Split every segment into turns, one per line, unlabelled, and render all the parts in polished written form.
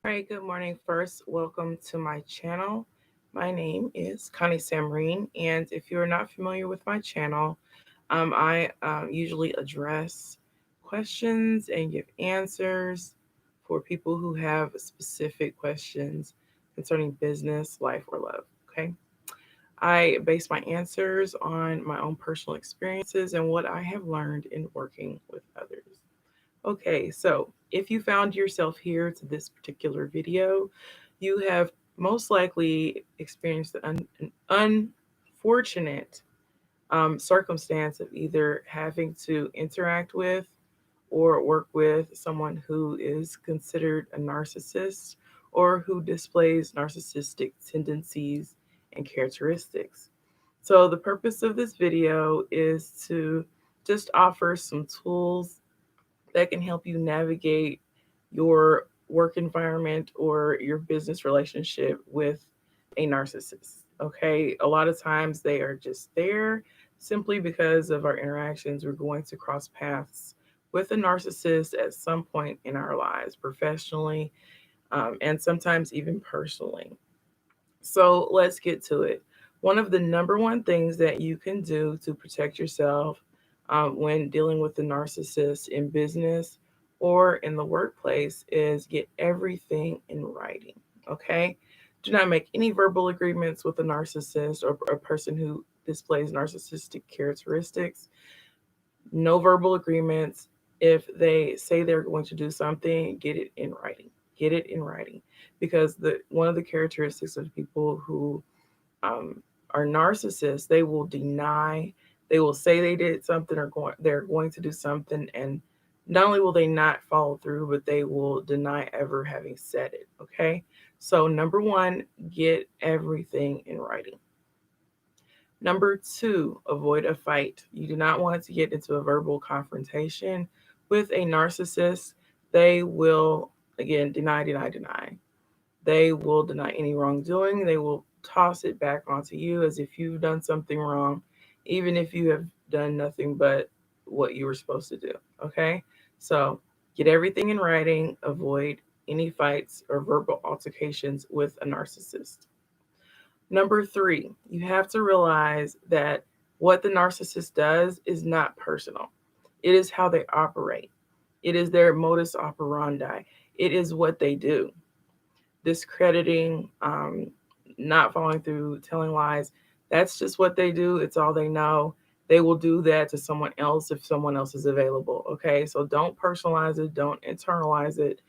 All right, good morning. First, welcome to my channel. My name is Connie Samreen, and if you're not familiar with my channel, I usually address questions and give answers for people who have specific questions concerning business, life, or love. Okay. I base my answers on my own personal experiences and what I have learned in working with others. Okay, so if you found yourself here to this particular video, you have most likely experienced an unfortunate circumstance of either having to interact with or work with someone who is considered a narcissist or who displays narcissistic tendencies and characteristics. So, the purpose of this video is to just offer some tools that can help you navigate your work environment or your business relationship with a narcissist. Okay, a lot of times they are just there simply because of our interactions. We're going to cross paths with a narcissist at some point in our lives, professionally, and sometimes even personally. So let's get to it. One of the number one things that you can do to protect yourself when dealing with the narcissist in business or in the workplace is get everything in writing. Okay? Do not make any verbal agreements with a narcissist or a person who displays narcissistic characteristics. No verbal agreements. If they say they're going to do something, get it in writing. Get it in writing, because the one of the characteristics of people who um, are narcissists, they will deny. They will say they did something or they're going to do something, and not only will they not follow through, but they will deny ever having said it. Okay, so number one, get everything in writing. Number two, avoid a fight. You do not want to get into a verbal confrontation with a narcissist. They will, again, deny, deny, deny. They will deny any wrongdoing. They will toss it back onto you as if you've done something wrong, even if you have done nothing but what you were supposed to do. Okay? So get everything in writing, avoid any fights or verbal altercations with a narcissist. Number three, you have to realize that what the narcissist does is not personal. It is how they operate. It is their modus operandi. It is what they do. Discrediting, not following through, telling lies. That's just what they do. It's all they know. They will do that to someone else if someone else is available. Okay, so don't personalize it, don't internalize it.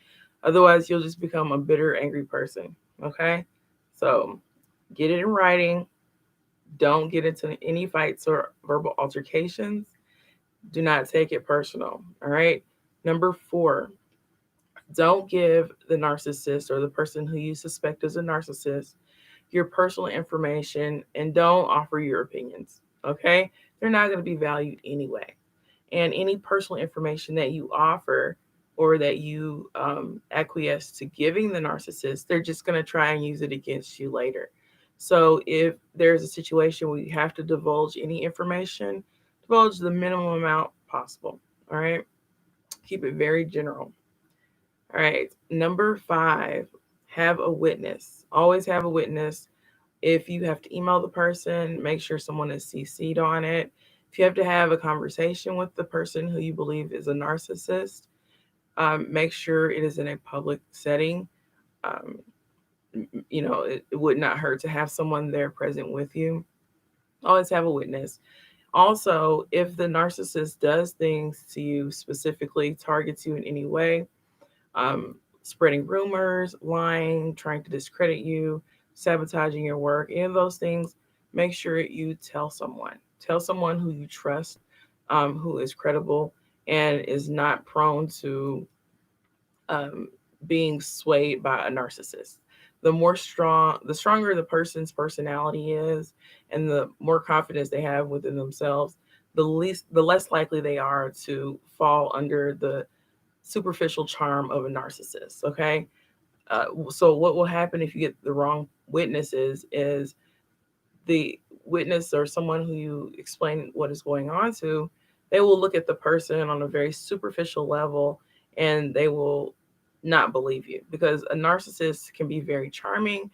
Otherwise, you'll just become a bitter, angry person. Okay, so get it in writing. Don't get into any fights or verbal altercations. Do not take it personal. All right. Number four, don't give the narcissist or the person who you suspect is a narcissist your personal information and don't offer your opinions. Okay? They're not going to be valued anyway. And any personal information that you offer or that you acquiesce to giving the narcissist, they're just going to try and use it against you later. So if there's a situation where you have to divulge any information, divulge the minimum amount possible. All right? Keep it very general. All right. Number five, have a witness. Always have a witness. If you have to email the person, make sure someone is CC'd on it. If you have to have a conversation with the person who you believe is a narcissist, make sure it is in a public setting. Um, it would not hurt to have someone there present with you. Always have a witness. Also, if the narcissist does things to you, specifically targets you in any way, spreading rumors, lying, trying to discredit you, sabotaging your work, any of those things, make sure you tell someone. Tell someone who you trust, who is credible and is not prone to um, being swayed by a narcissist. The stronger the person's personality is, and the more confidence they have within themselves, the less likely they are to fall under the superficial charm of a narcissist. Okay, so what will happen if you get the wrong witnesses is the witness or someone who you explain what is going on to, they will look at the person on a very superficial level, and they will not believe you, because a narcissist can be very charming.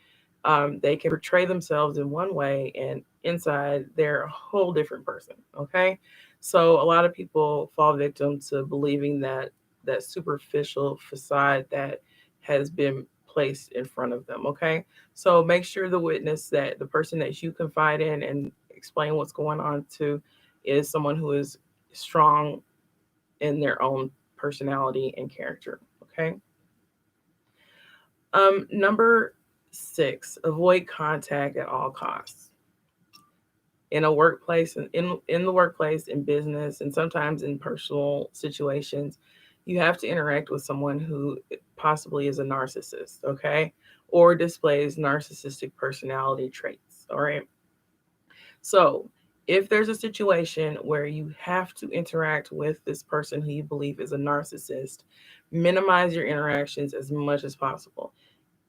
They can portray themselves in one way, and inside they're a whole different person. Okay, so a lot of people fall victim to believing that superficial facade that has been placed in front of them. Okay, so make sure the witness, that the person that you confide in and explain what's going on to, is someone who is strong in their own personality and character. Okay. Number 6, avoid contact at all costs. In a workplace, in the workplace, in business, and sometimes in personal situations, you have to interact with someone who possibly is a narcissist, okay, or displays narcissistic personality traits. All right. So, if there's a situation where you have to interact with this person who you believe is a narcissist, minimize your interactions as much as possible.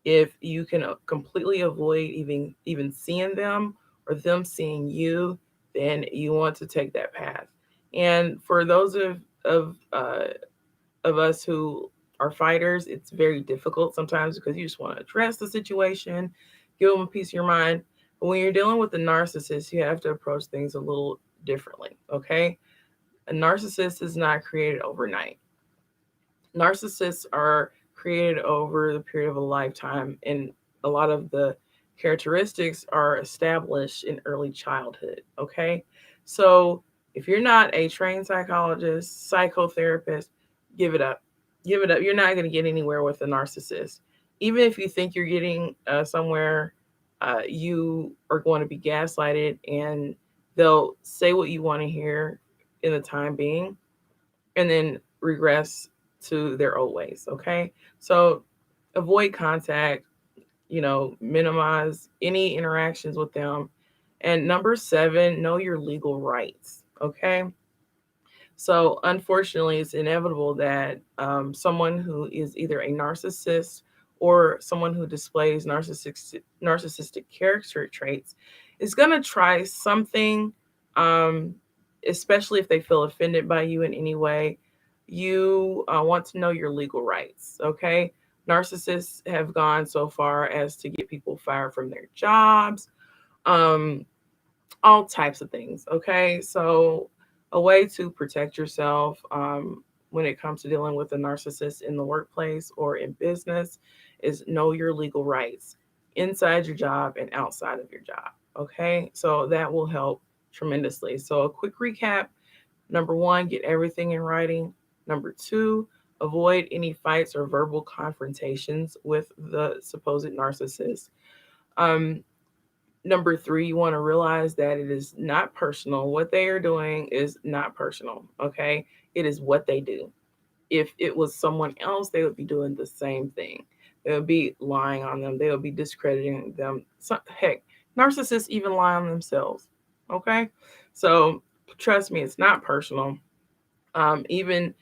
If you can completely avoid even seeing them or them seeing you, then you want to take that path. And for those of us who are fighters, it's very difficult sometimes because you just want to address the situation, give them a piece of your mind. But when you're dealing with a narcissist, you have to approach things a little differently. Okay, a narcissist is not created overnight. Narcissists are created over the period of a lifetime, and a lot of the characteristics are established in early childhood. Okay, so if you're not a trained psychologist, psychotherapist, give it up. Give it up. You're not going to get anywhere with a narcissist. Even if you think you're getting somewhere, you are going to be gaslighted, and they'll say what you want to hear in the time being, and then regress to their old ways. Okay. So avoid contact, minimize any interactions with them. And number 7, know your legal rights. Okay. So unfortunately, it's inevitable that someone who is either a narcissist or someone who displays narcissistic character traits is going to try something, um, especially if they feel offended by you in any way. You want to know your legal rights. Okay. Narcissists have gone so far as to get people fired from their jobs. Um, all types of things. Okay, so a way to protect yourself when it comes to dealing with a narcissist in the workplace or in business is know your legal rights inside your job and outside of your job. Okay, so that will help tremendously. So, a quick recap: number 1, get everything in writing. Number 2, avoid any fights or verbal confrontations with the supposed narcissist. Um, Number 3, you want to realize that it is not personal. What they are doing is not personal. Okay. It is what they do. If it was someone else, they would be doing the same thing. They would be lying on them. They would be discrediting them. So, heck, narcissists even lie on themselves. Okay. So trust me, it's not personal. Even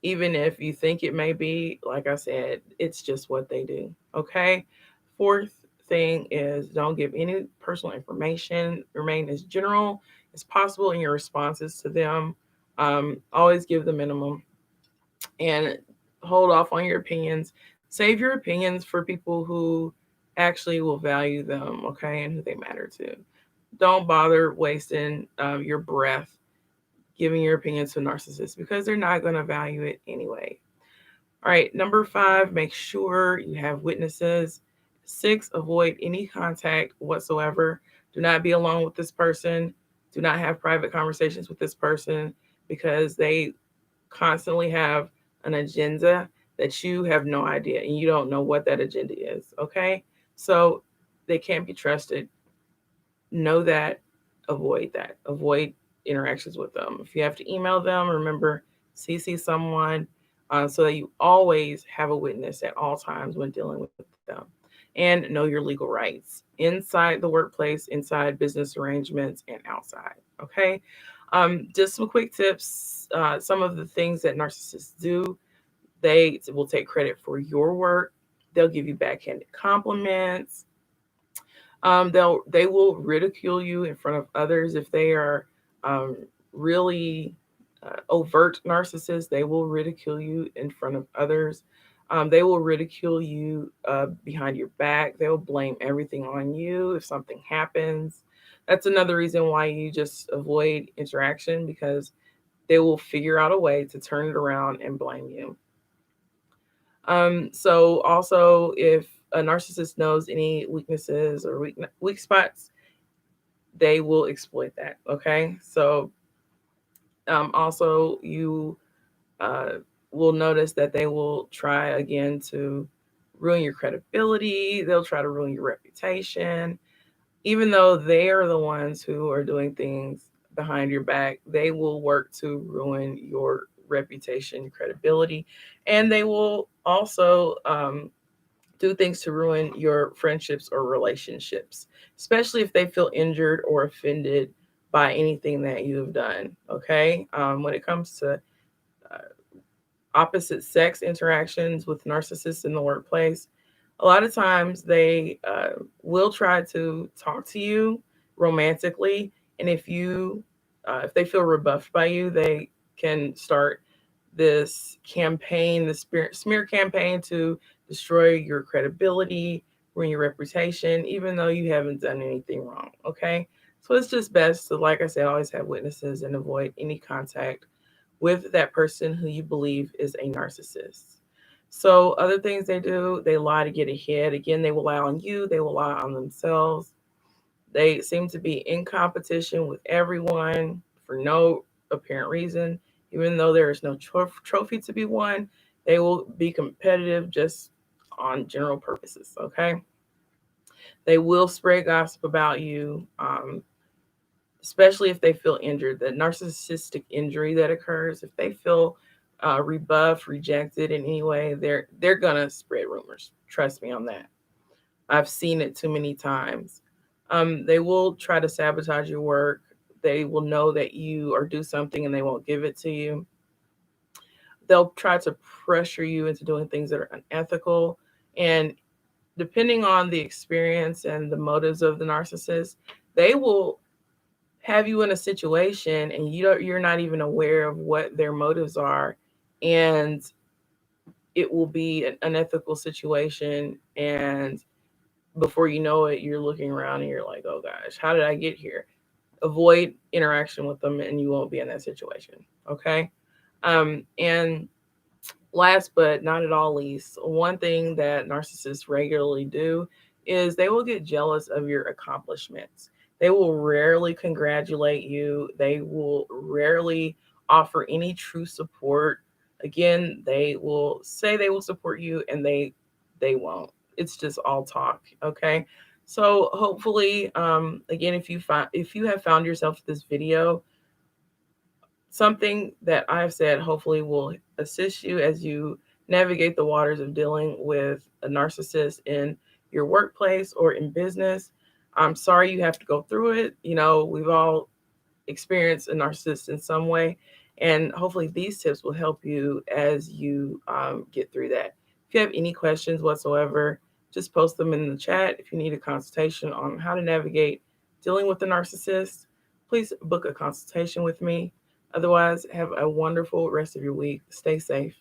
if you think it may be, like I said, it's just what they do. Okay. Fourth thing is, don't give any personal information. Remain as general as possible in your responses to them. Always give the minimum, and hold off on your opinions. Save your opinions for people who actually will value them, okay, and who they matter to. Don't bother wasting your breath giving your opinion to narcissists, because they're not going to value it anyway. All right, number 5, make sure you have witnesses. 6, avoid any contact whatsoever. Do not be alone with this person. Do not have private conversations with this person, because they constantly have an agenda that you have no idea, and you don't know what that agenda is. Okay, so they can't be trusted. Know that. Avoid that. Avoid interactions with them. If you have to email them, remember, CC someone, so that you always have a witness at all times when dealing with them. And know your legal rights inside the workplace, inside business arrangements, and outside. Okay. Just some quick tips. Some of the things that narcissists do: they will take credit for your work. They'll give you backhanded compliments. They will ridicule you in front of others if they are um, really overt narcissists. They will ridicule you in front of others. They will ridicule you behind your back. They'll blame everything on you if something happens. That's another reason why you just avoid interaction, because they will figure out a way to turn it around and blame you. So also, if a narcissist knows any weaknesses or weak spots, they will exploit that. Okay, so also you uh, will notice that they will try again to ruin your credibility. They'll try to ruin your reputation, even though they are the ones who are doing things behind your back. They will work to ruin your reputation, credibility, and they will also do things to ruin your friendships or relationships, especially if they feel injured or offended by anything that you have done. Okay, when it comes to opposite sex interactions with narcissists in the workplace, a lot of times they will try to talk to you romantically, and if they feel rebuffed by you, they can start this campaign, the smear campaign, to destroy your credibility, ruin your reputation, even though you haven't done anything wrong. Okay, so it's just best to, like I said, always have witnesses and avoid any contact with that person who you believe is a narcissist. So, other things they do, they lie to get ahead. Again, they will lie on you, they will lie on themselves. They seem to be in competition with everyone for no apparent reason. Even though there is no trophy to be won, they will be competitive just on general purposes. Okay. They will spread gossip about you, especially if they feel injured. The narcissistic injury that occurs, if they feel rebuffed, rejected in any way, they're gonna spread rumors. Trust me on that. I've seen it too many times. They will try to sabotage your work. They will know that you are due something and they won't give it to you. They'll try to pressure you into doing things that are unethical. And depending on the experience and the motives of the narcissist, they will have you in a situation and you're not even aware of what their motives are, and it will be an unethical situation, and before you know it, you're looking around and you're like, oh gosh, how did I get here? Avoid interaction with them and you won't be in that situation. Okay. And last but not at all least, one thing that narcissists regularly do is they will get jealous of your accomplishments. They will rarely congratulate you. They will rarely offer any true support. Again, they will say they will support you and they won't. It's just all talk, okay? So hopefully, again, if you have found yourself this video, something that I've said hopefully will assist you as you navigate the waters of dealing with a narcissist in your workplace or in business. I'm sorry you have to go through it. You know, we've all experienced a narcissist in some way, and hopefully these tips will help you as you get through that. If you have any questions whatsoever, just post them in the chat. If you need a consultation on how to navigate dealing with a narcissist, please book a consultation with me. Otherwise, have a wonderful rest of your week. Stay safe.